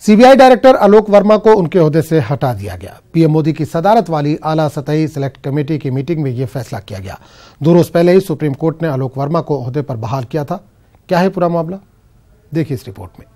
CBI director आलोक वर्मा को उनके ओहदे से हटा दिया गया। पीएम मोदी की सदारत वाली आला सतही सिलेक्ट कमेटी की मीटिंग में यह फैसला किया गया। 2 रोज पहले ही सुप्रीम कोर्ट ने आलोक वर्मा को ओहदे पर बहाल किया था। क्या है पूरा मामला, देखिए इस रिपोर्ट में।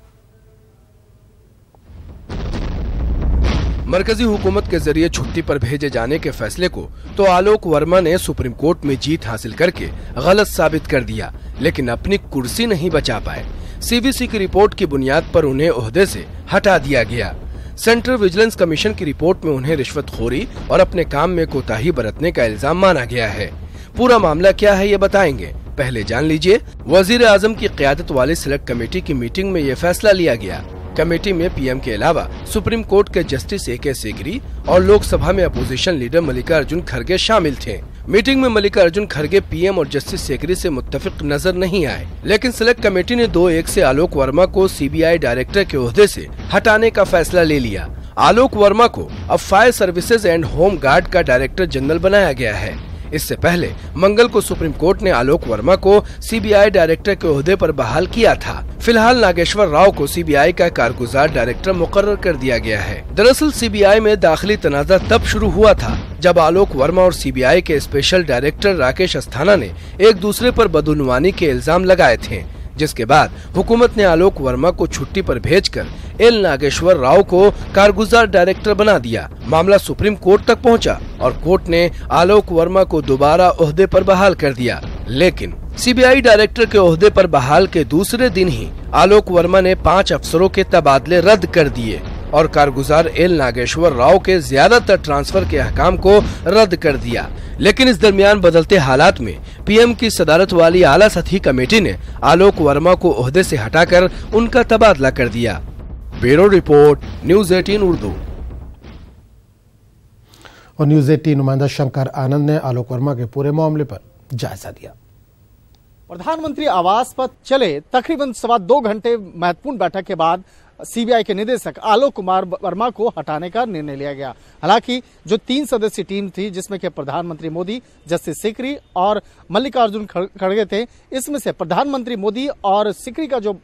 मरकजी हुकूमत के जरिए छुट्टी पर भेजे जाने के फैसले को तो आलोक वर्मा ने सुप्रीम कोर्ट में जीत हासिल करके गलत साबित कर दिया, लेकिन अपनी कुर्सी नहीं बचा पाए। सीवीसी की रिपोर्ट की बुनियाद पर उन्हें ओहदे से हटा दिया गया। सेंट्रल विजिलेंस कमीशन की रिपोर्ट में उन्हें रिश्वतखोरी और अपने काम में कोताही बरतने का इल्जाम माना गया है। पूरा मामला क्या है ये बताएंगे, पहले जान लीजिए। वजीर आजम की क़यादत वाली सिलेक्ट कमेटी की मीटिंग में ये फैसला लिया गया। कमेटी में पीएम के अलावा सुप्रीम कोर्ट के जस्टिस AK सीकरी और लोकसभा में अपोजिशन लीडर मल्लिकार्जुन खड़गे शामिल थे। मीटिंग में मल्लिकार्जुन खड़गे पीएम और जस्टिस सीकरी से मुत्तफिक नजर नहीं आए, लेकिन सिलेक्ट कमेटी ने 2-1 से आलोक वर्मा को सीबीआई डायरेक्टर के ओहदे से हटाने का फैसला ले लिया। आलोक वर्मा को अब fire services and home guard का डायरेक्टर जनरल बनाया गया है। इससे पहले मंगल को सुप्रीम कोर्ट ने आलोक वर्मा को सीबीआई डायरेक्टर के ओहदे पर बहाल किया था। फिलहाल नागेश्वर राव को सीबीआई का कारगुजार डायरेक्टर मुकर्रर कर दिया गया है। दरअसल सीबीआई में दाखिली तनाज़ा तब शुरू हुआ था जब आलोक वर्मा और सीबीआई के स्पेशल डायरेक्टर राकेश अस्थाना ने एक दूसरे पर बदउनवानी के इल्जाम लगाए थे, जिसके बाद हुकूमत ने आलोक वर्मा को छुट्टी पर भेजकर एल नागेश्वर राव को कारगुजार डायरेक्टर बना दिया। मामला सुप्रीम कोर्ट तक पहुंचा और कोर्ट ने आलोक वर्मा को दोबारा ओहदे पर बहाल कर दिया। लेकिन सीबीआई डायरेक्टर के ओहदे पर बहाल के दूसरे दिन ही आलोक वर्मा ने 5 अफसरों के तबादले रद्द कर दिए और कारगुजार एल नागेश्वर राव के ज्यादातर ट्रांसफर के अहकाम को रद्द कर दिया। लेकिन इस दरमियान बदलते हालात में पीएम की सदारत वाली आला सतही कमेटी ने आलोक वर्मा को ओहदे से हटाकर उनका तबादला कर दिया। Bureau report, news 18 Urdu. और न्यूज़ 18 नुमाइंदा शंकर आनंद ने आलोक वर्मा के पूरे मामले पर जायजा लिया। प्रधानमंत्री आवास पर चले तकरीबन 2.25 घंटे महत्वपूर्ण बैठक के बाद सीबीआई के निदेशक आलोक कुमार वर्मा को हटाने का निर्णय लिया गया। हालांकि जो 3 सदस्यीय टीम थी, जिसमें के प्रधानमंत्री मोदी, जस्टिस सीकरी और मल्लिकार्जुन खड़गे थे, इसमें से प्रधानमंत्री मोदी और सीकरी का जो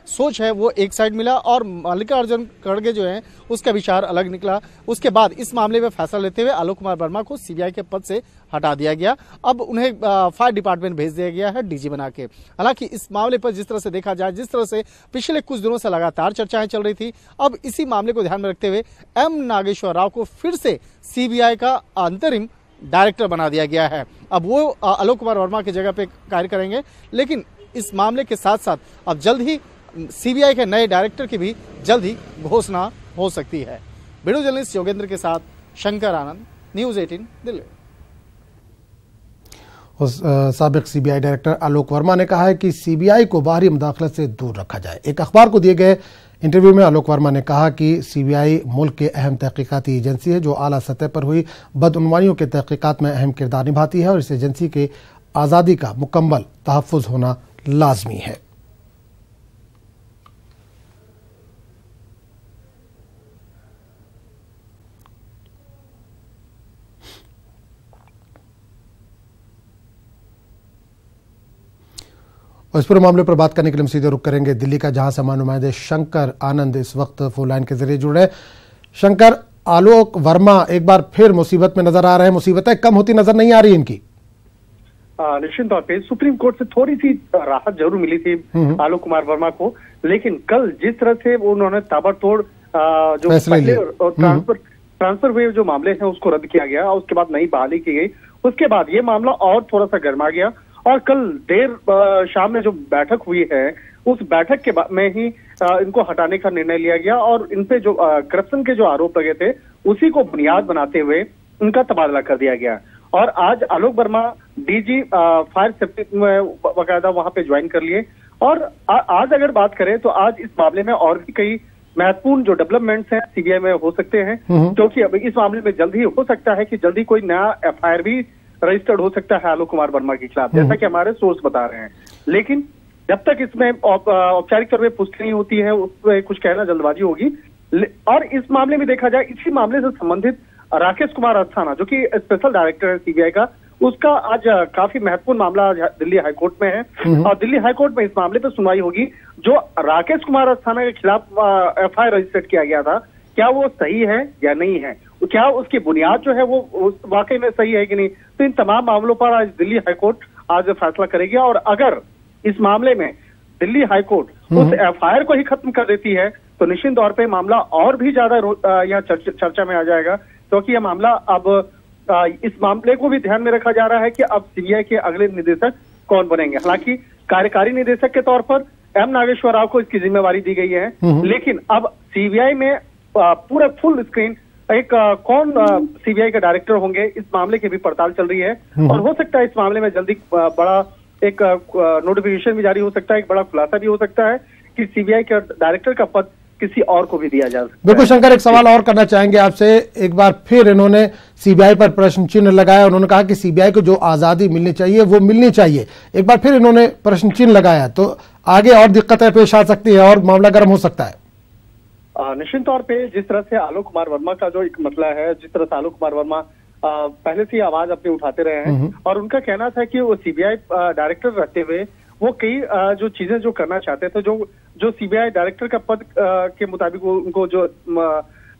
सोच है वो एक साइड मिला और मल्लिकार्जुन खड़गे जो है उसका विचार अलग निकला। उसके बाद इस मामले में फैसला लेते हुए आलोक कुमार वर्मा को सीबीआई के पद से हटा दिया गया। अब उन्हें फायर डिपार्टमेंट भेज दिया गया है डीजी बना के। हालांकि इस मामले पर जिस तरह से देखा जाए, जिस तरह से पिछले कुछ दिनों से लगातार चर्चाएं चल रही थी, अब इसी मामले को ध्यान में रखते हुए एम नागेश्वर राव को फिर से सीबीआई का अंतरिम डायरेक्टर बना दिया गया है। अब वो आलोक कुमार वर्मा की जगह पे कार्य करेंगे, लेकिन इस मामले के साथ साथ अब जल्द ही सीबीआई के नए डायरेक्टर की भी जल्द ही घोषणा हो सकती है। वीडियो जर्नलिस्ट योगेंद्र के साथ शंकर आनंद, न्यूज़ 18 दिल्ली। साबिक सीबीआई डायरेक्टर आलोक वर्मा ने कहा है कि सीबीआई को बाहरी मुदाखलत से दूर रखा जाए। एक अखबार को दिए गए इंटरव्यू में आलोक वर्मा ने कहा कि सीबीआई मुल्क के अहम तहकीकाती एजेंसी है जो आला सतह पर हुई बदउनवानियों के तहकीकात में अहम किरदार निभाती है और इस एजेंसी के आज़ादी का मुकम्मल तहफ़्फ़ुज़ होना लाजमी है। और इस पूरे मामले पर बात करने के लिए हम सीधे रुख करेंगे दिल्ली का, जहां से नुमाइंदे शंकर आनंद इस वक्त फोन लाइन के जरिए जुड़ रहे हैं। शंकर, आलोक वर्मा एक बार फिर मुसीबत में नजर आ रहे हैं। मुसीबतें कम होती नजर नहीं आ रही इनकी। निश्चित तौर पे सुप्रीम कोर्ट से थोड़ी सी राहत जरूर मिली थी आलोक कुमार वर्मा को, लेकिन कल जिस तरह से उन्होंने ताबड़तोड़ जो पहले ट्रांसफर हुए जो मामले हैं उसको रद्द किया गया और उसके बाद नई बहाली की गई, उसके बाद ये मामला और थोड़ा सा गर्मा गया और कल देर शाम में जो बैठक हुई है उस बैठक के बाद में ही इनको हटाने का निर्णय लिया गया और इन पे जो करप्शन के जो आरोप लगे थे उसी को बुनियाद बनाते हुए उनका तबादला कर दिया गया। और आज आलोक वर्मा डीजी फायर सेफ्टी में बाकायदा वहां पे ज्वाइन कर लिए। और आज अगर बात करें तो आज इस मामले में और भी कई महत्वपूर्ण जो डेवलपमेंट्स हैं सीबीआई में हो सकते हैं, क्योंकि अब इस मामले में जल्द ही हो सकता है कि जल्दी कोई नया एफआईआर भी रजिस्टर्ड हो सकता है आलोक कुमार वर्मा के खिलाफ, जैसा कि हमारे सोर्स बता रहे हैं। लेकिन जब तक इसमें औपचारिक तौर पर पुष्टि नहीं होती है उस पर कुछ कहना जल्दबाजी होगी। और इस मामले में देखा जाए, इसी मामले से संबंधित राकेश कुमार अस्थाना जो कि स्पेशल डायरेक्टर है सीबीआई का, उसका आज काफी महत्वपूर्ण मामला दिल्ली हाईकोर्ट में है और दिल्ली हाईकोर्ट में इस मामले पर सुनवाई होगी। जो राकेश कुमार अस्थाना के खिलाफ FIR रजिस्टर्ड किया गया था, क्या वो सही है या नहीं है, क्या उसकी बुनियाद जो है वो वाकई में सही है कि नहीं, तो इन तमाम मामलों पर आज दिल्ली हाईकोर्ट आज फैसला करेगी। और अगर इस मामले में दिल्ली हाईकोर्ट उस FIR को ही खत्म कर देती है तो निश्चित तौर पे मामला और भी ज्यादा यहाँ चर्चा में आ जाएगा, क्योंकि यह मामला अब इस मामले को भी ध्यान में रखा जा रहा है कि अब CBI के अगले निदेशक कौन बनेंगे। हालांकि कार्यकारी निदेशक के तौर पर M नागेश्वर राव को इसकी जिम्मेवारी दी गई है, लेकिन अब CBI में पूरा फुल स्क्रीन एक कौन CBI के डायरेक्टर होंगे, इस मामले की भी पड़ताल चल रही है और हो सकता है इस मामले में जल्दी बड़ा एक नोटिफिकेशन भी जारी हो सकता है, एक बड़ा खुलासा भी हो सकता है कि CBI के डायरेक्टर का पद किसी और को भी दिया जा सकता है। बिल्कुल शंकर, एक सवाल और करना चाहेंगे आपसे। एक बार फिर इन्होंने CBI पर प्रश्न चिन्ह लगाया, उन्होंने कहा कि CBI को जो आजादी मिलनी चाहिए वो मिलनी चाहिए। एक बार फिर इन्होंने प्रश्न चिन्ह लगाया तो आगे और दिक्कतें पेश आ सकती है और मामला गर्म हो सकता है। निश्चित तौर पे जिस तरह से आलोक कुमार वर्मा का जो एक मसला है, जिस तरह से आलोक कुमार वर्मा पहले से आवाज अपनी उठाते रहे हैं और उनका कहना था कि वो CBI डायरेक्टर रहते हुए वो कई जो चीजें जो करना चाहते थे, जो CBI डायरेक्टर का पद के मुताबिक उनको जो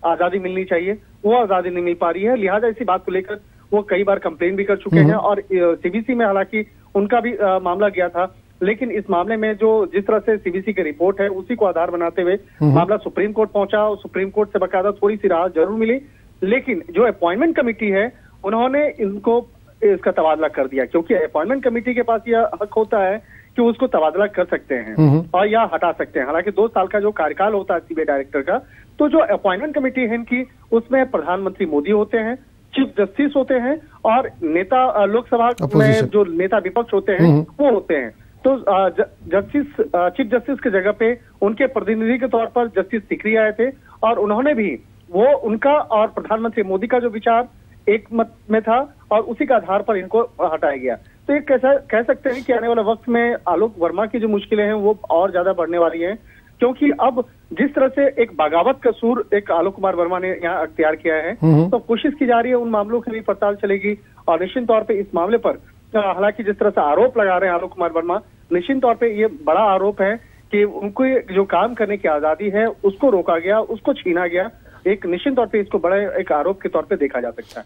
आजादी मिलनी चाहिए वो आजादी नहीं मिल पा रही है। लिहाजा इसी बात को लेकर वो कई बार कंप्लेन भी कर चुके हैं और CBC में हालांकि उनका भी मामला गया था, लेकिन इस मामले में जो जिस तरह से CBC की रिपोर्ट है उसी को आधार बनाते हुए मामला सुप्रीम कोर्ट पहुंचा और सुप्रीम कोर्ट से बकायदा थोड़ी सी राहत जरूर मिली, लेकिन जो अपॉइंटमेंट कमेटी है उन्होंने इनको इसका तबादला कर दिया, क्योंकि अपॉइंटमेंट कमेटी के पास यह हक होता है कि उसको तबादला कर सकते हैं और या हटा सकते हैं। हालांकि 2 साल का जो कार्यकाल होता है CBI डायरेक्टर का, तो जो अपॉइंटमेंट कमेटी है इनकी उसमें प्रधानमंत्री मोदी होते हैं, चीफ जस्टिस होते हैं और नेता लोकसभा में जो नेता विपक्ष होते हैं वो होते हैं। तो चीफ जस्टिस की जगह पे उनके प्रतिनिधि के तौर पर जस्टिस सीकरी आए थे और उन्होंने भी वो उनका और प्रधानमंत्री मोदी का जो विचार एक मत में था और उसी के आधार पर इनको हटाया गया। तो ये कह सकते हैं कि आने वाले वक्त में आलोक वर्मा की जो मुश्किलें हैं वो और ज्यादा बढ़ने वाली हैं, क्योंकि अब जिस तरह से एक बगावत का सूर एक आलोक कुमार वर्मा ने यहाँ अख्तियार किया है, तो कोशिश की जा रही है उन मामलों की भी पड़ताल चलेगी और निश्चित तौर पे इस मामले पर हालांकि जिस तरह से आरोप लगा रहे हैं आलोक कुमार वर्मा, निश्चित तौर पे ये बड़ा आरोप है कि उनको जो काम करने की आजादी है उसको रोका गया, उसको छीना गया। एक निश्चित तौर पे इसको बड़े एक आरोप के तौर पे देखा जा सकता है।